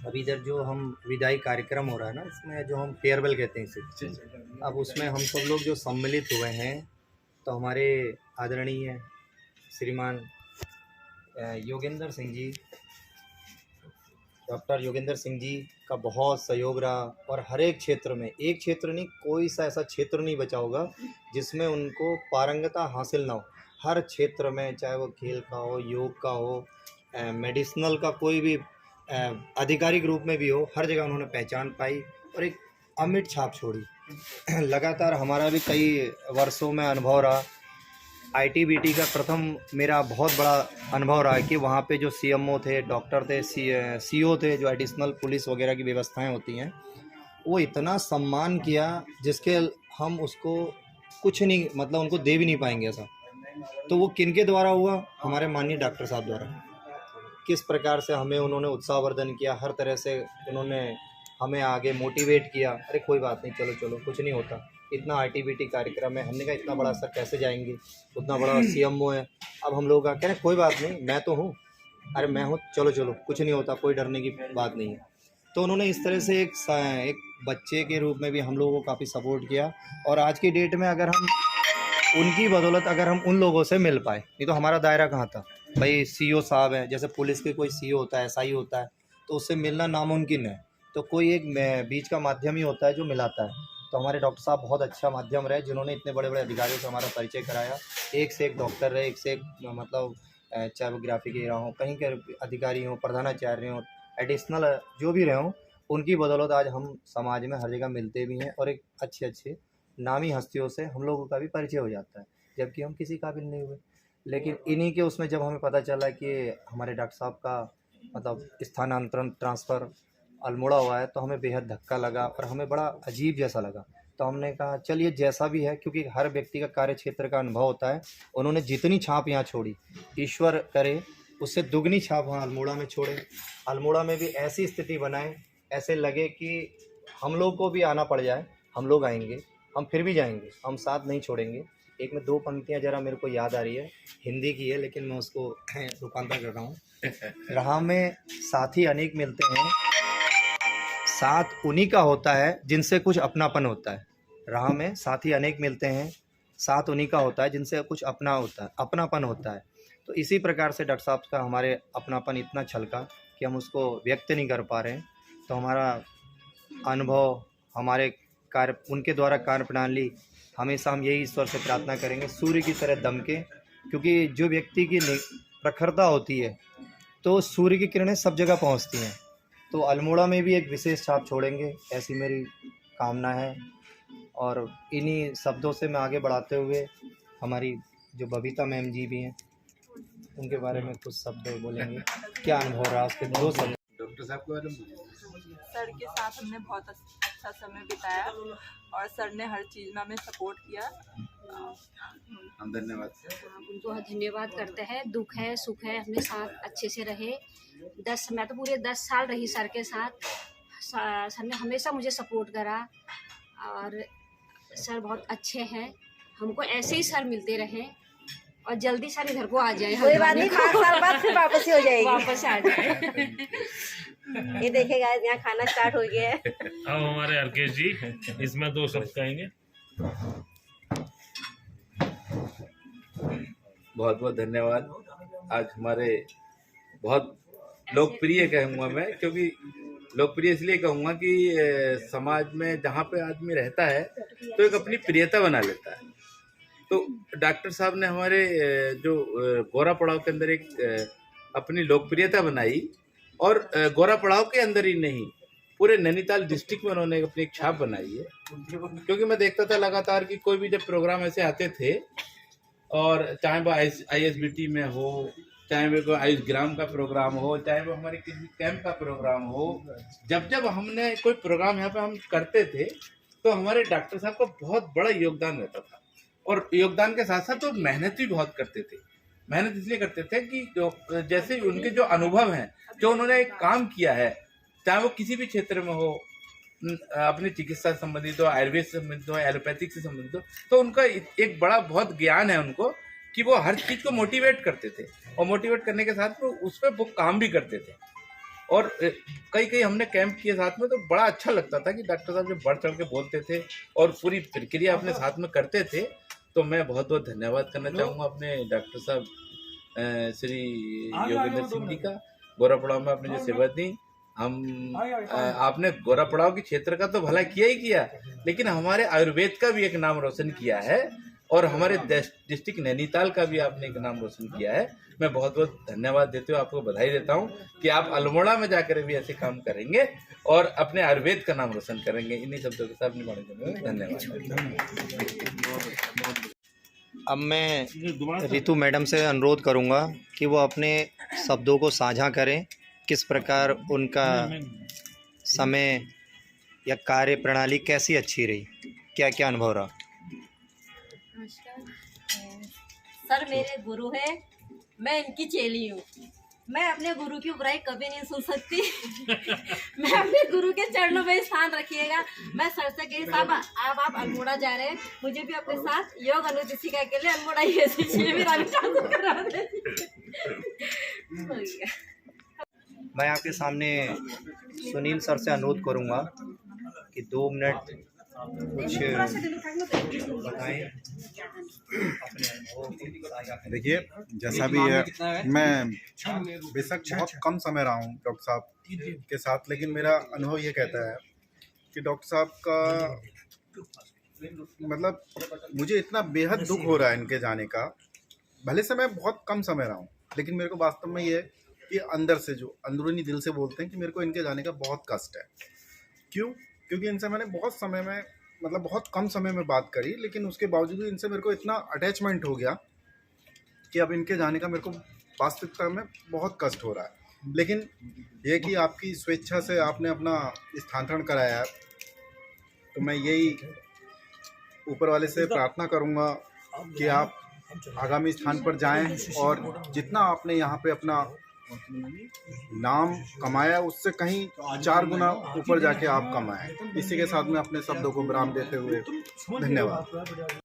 अभी इधर जो हम विदाई कार्यक्रम हो रहा है ना, इसमें जो हम फेयरवेल कहते हैं इसे, अब उसमें हम सब लोग जो सम्मिलित हुए हैं, तो हमारे आदरणीय श्रीमान योगेंद्र सिंह जी, डॉक्टर योगेंद्र सिंह जी का बहुत सहयोग रहा। और हर एक क्षेत्र में, एक क्षेत्र नहीं, कोई सा ऐसा क्षेत्र नहीं बचा होगा जिसमें उनको पारंगता हासिल ना हो। हर क्षेत्र में, चाहे वो खेल का हो, योग का हो, मेडिसिनल का कोई भी आधिकारिक रूप में भी हो, हर जगह उन्होंने पहचान पाई और एक अमिट छाप छोड़ी। लगातार हमारा भी कई वर्षों में अनुभव रहा। आईटीबीटी का प्रथम मेरा बहुत बड़ा अनुभव रहा है कि वहाँ पे जो सीएमओ थे, डॉक्टर थे, सीओ थे, जो एडिशनल पुलिस वगैरह की व्यवस्थाएं होती हैं, वो इतना सम्मान किया जिसके हम उसको कुछ नहीं, मतलब उनको दे भी नहीं पाएंगे ऐसा। तो वो किनके द्वारा हुआ? हमारे माननीय डॉक्टर साहब द्वारा। किस प्रकार से हमें उन्होंने उत्साहवर्धन किया, हर तरह से उन्होंने हमें आगे मोटिवेट किया। अरे कोई बात नहीं, चलो चलो, कुछ नहीं होता, इतना आईटीबीटी कार्यक्रम है। हमने कहा इतना बड़ा सर कैसे जाएंगे, उतना बड़ा सीएमओ है। अब हम लोग कह रहे कोई बात नहीं, मैं तो हूँ, अरे मैं हूँ, चलो चलो, कुछ नहीं होता, कोई डरने की बात नहीं है। तो उन्होंने इस तरह से एक बच्चे के रूप में भी हम लोगों को काफ़ी सपोर्ट किया। और आज की डेट में अगर हम उनकी बदौलत, अगर हम उन लोगों से मिल पाए, नहीं तो हमारा दायरा कहाँ था भाई। सीओ साहब है, जैसे पुलिस के कोई सीओ होता है, एसआई होता है, तो उससे मिलना नामुमकिन है। तो कोई एक बीच का माध्यम ही होता है जो मिलाता है। तो हमारे डॉक्टर साहब बहुत अच्छा माध्यम रहे, जिन्होंने इतने बड़े बड़े अधिकारियों से हमारा परिचय कराया। एक से एक डॉक्टर रहे, एक से एक, मतलब चाहे वो ग्राफिक एरा हो, कहीं के अधिकारी हों, प्रधानाचार्य हों, एडिशनल जो भी रहे हों, उनकी बदौलत आज हम समाज में हर जगह मिलते भी हैं और एक अच्छे अच्छे नामी हस्तियों से हम लोगों का भी परिचय हो जाता है, जबकि हम किसी काबिल नहीं हुए। लेकिन इन्हीं के उसमें जब हमें पता चला कि हमारे डॉक्टर साहब का मतलब स्थानांतरण, ट्रांसफ़र अल्मोड़ा हुआ है, तो हमें बेहद धक्का लगा और हमें बड़ा अजीब जैसा लगा। तो हमने कहा चलिए जैसा भी है, क्योंकि हर व्यक्ति का कार्य क्षेत्र का अनुभव होता है। उन्होंने जितनी छाप यहाँ छोड़ी, ईश्वर करे उससे दुगनी छाप वहाँ अल्मोड़ा में छोड़े। अल्मोड़ा में भी ऐसी स्थिति बनाए, ऐसे लगे कि हम लोग को भी आना पड़ जाए, हम लोग आएंगे, हम फिर भी जाएंगे, हम साथ नहीं छोड़ेंगे। एक में दो पंक्तियाँ ज़रा मेरे को याद आ रही है, हिंदी की है लेकिन मैं उसको रूपांतर कर रहा हूँ। राह में साथी अनेक मिलते हैं, साथ उन्हीं का होता है जिनसे कुछ अपनापन होता है। राह में साथी अनेक मिलते हैं, साथ उन्हीं का होता है जिनसे कुछ अपनापन होता है। तो इसी प्रकार से डॉक्टर साहब का हमारे अपनापन इतना छलका कि हम उसको व्यक्त नहीं कर पा रहे हैं। तो हमारा अनुभव, हमारे कार्य, उनके द्वारा कार्य प्रणाली, हमेशा हम यही ईश्वर से प्रार्थना करेंगे सूर्य की तरह दमके। क्योंकि जो व्यक्ति की प्रखरता होती है, तो सूर्य की किरणें सब जगह पहुंचती हैं। तो अल्मोड़ा में भी एक विशेष छाप छोड़ेंगे, ऐसी मेरी कामना है। और इन्हीं शब्दों से मैं आगे बढ़ाते हुए, हमारी जो बबीता मैम जी भी हैं, उनके बारे में कुछ शब्द बोलेंगे। क्या अनुभव रहा उसके दो शब्द। डॉक्टर साहब के बारे में सर के साथ हमने बहुत अच्छा समय बिताया और सर ने हर चीज़ में हमें सपोर्ट किया। हम धन्यवाद उनको धन्यवाद करते हैं। दुख है सुख है अपने साथ अच्छे से रहे। मैं तो पूरे 10 साल रही सर के साथ। सर ने हमेशा मुझे सपोर्ट करा और सर बहुत अच्छे हैं। हमको ऐसे ही सर मिलते रहे और जल्दी सर इधर को आ जाए। कोई बात नहीं, 5 साल बाद फिर वापस हो जाएगी, वापस आ जाए। ये देखेगा यहाँ खाना स्टार्ट हो गया है। अब हमारे हरकेश जी इसमें 2 शब्द कहेंगे। बहुत बहुत धन्यवाद। आज हमारे बहुत लोकप्रिय कहूँगा मैं, क्योंकि लोकप्रिय इसलिए कहूँगा कि समाज में जहाँ पे आदमी रहता है तो एक अपनी प्रियता बना लेता है। तो डॉक्टर साहब ने हमारे जो गोरा पड़ाव के अंदर एक अपनी लोकप्रियता बनाई, और गोरा पड़ाव के अंदर ही नहीं, पूरे नैनीताल डिस्ट्रिक्ट में उन्होंने अपनी एक छाप बनाई है। क्योंकि मैं देखता था लगातार कि कोई भी जब प्रोग्राम ऐसे आते थे, और चाहे वो ISBT में हो, चाहे वो आयुष ग्राम का प्रोग्राम हो, चाहे वो हमारे किसी कैंप का प्रोग्राम हो, जब हमने कोई प्रोग्राम यहाँ पे हम करते थे तो हमारे डॉक्टर साहब का बहुत बड़ा योगदान रहता था। और योगदान के साथ साथ वो मेहनत भी बहुत करते थे। मेहनत इसलिए करते थे कि जैसे उनके जो अनुभव हैं, जो उन्होंने एक काम किया है, चाहे वो किसी भी क्षेत्र में हो, अपनी चिकित्सा से संबंधित हो, आयुर्वेद से संबंधित हो, एलोपैथिक से संबंधित हो, तो उनका एक बड़ा बहुत ज्ञान है उनको कि वो हर चीज़ को मोटिवेट करते थे, और मोटिवेट करने के साथ वो उस पर वो काम भी करते थे। और कई कई हमने कैंप किए साथ में, तो बड़ा अच्छा लगता था कि डॉक्टर साहब जब बढ़ चढ़ के बोलते थे और पूरी प्रक्रिया अपने साथ में करते थे। तो मैं बहुत बहुत धन्यवाद करना चाहूँगा अपने डॉक्टर साहब श्री योगेंद्र सिंह जी का। गोरापड़ाव में आपने जो सेवा दी, आपने गोरापड़ाव के क्षेत्र का तो भला किया ही किया, लेकिन हमारे आयुर्वेद का भी एक नाम रोशन किया है और हमारे डिस्ट्रिक्ट नैनीताल का भी आपने एक नाम रोशन किया है। मैं बहुत बहुत धन्यवाद देते हुए आपको बधाई देता हूं कि आप अल्मोड़ा में जाकर भी ऐसे काम करेंगे और अपने आयुर्वेद का नाम रोशन करेंगे। इन्हीं शब्दों के साथ धन्यवाद। अब मैं रितु मैडम से अनुरोध करूंगा कि वो अपने शब्दों को साझा करें, किस प्रकार उनका समय या कार्य प्रणाली कैसी अच्छी रही, क्या क्या अनुभव रहा। नमस्कार। सर मेरे गुरु है, मैं इनकी चेली हूँ। मैं अपने गुरु की बुराई कभी नहीं सुन सकती। मैं अपने गुरु के चरणों में स्थान रखिएगा। मैं सर से कही साहब अब आप अल्मोड़ा जा रहे हैं, मुझे भी अपने साथ योग अनुदेशिका के लिए अल्मोड़ा ही मैं आपके सामने सुनील सर से अनुरोध करूंगा कि 2 मिनट कुछ बताएं। देखिए, जैसा भी है, मैं बेशक बहुत कम समय रहा हूँ डॉक्टर साहब के साथ, लेकिन मेरा अनुभव ये कहता है कि डॉक्टर साहब का मतलब मुझे इतना बेहद दुख हो रहा है इनके जाने का। भले से मैं बहुत कम समय रहा हूँ, लेकिन मेरे को वास्तव में ये कि अंदर से जो अंदरूनी दिल से बोलते हैं कि मेरे को इनके जाने का बहुत कष्ट है। क्यों? क्योंकि इनसे मैंने बहुत समय में मतलब बहुत कम समय में बात करी, लेकिन उसके बावजूद इनसे मेरे को इतना अटैचमेंट हो गया कि अब इनके जाने का मेरे को वास्तविकता में बहुत कष्ट हो रहा है। लेकिन ये कि आपकी स्वेच्छा से आपने अपना स्थानांतरण कराया है, तो मैं यही ऊपर वाले से प्रार्थना करूँगा कि आप आगामी स्थान पर जाएं और जितना आपने यहाँ पे अपना नाम कमाया उससे कहीं 4 गुना ऊपर जाके आप कमाएं। इसी के साथ में अपने शब्दों को विराम देते हुए धन्यवाद।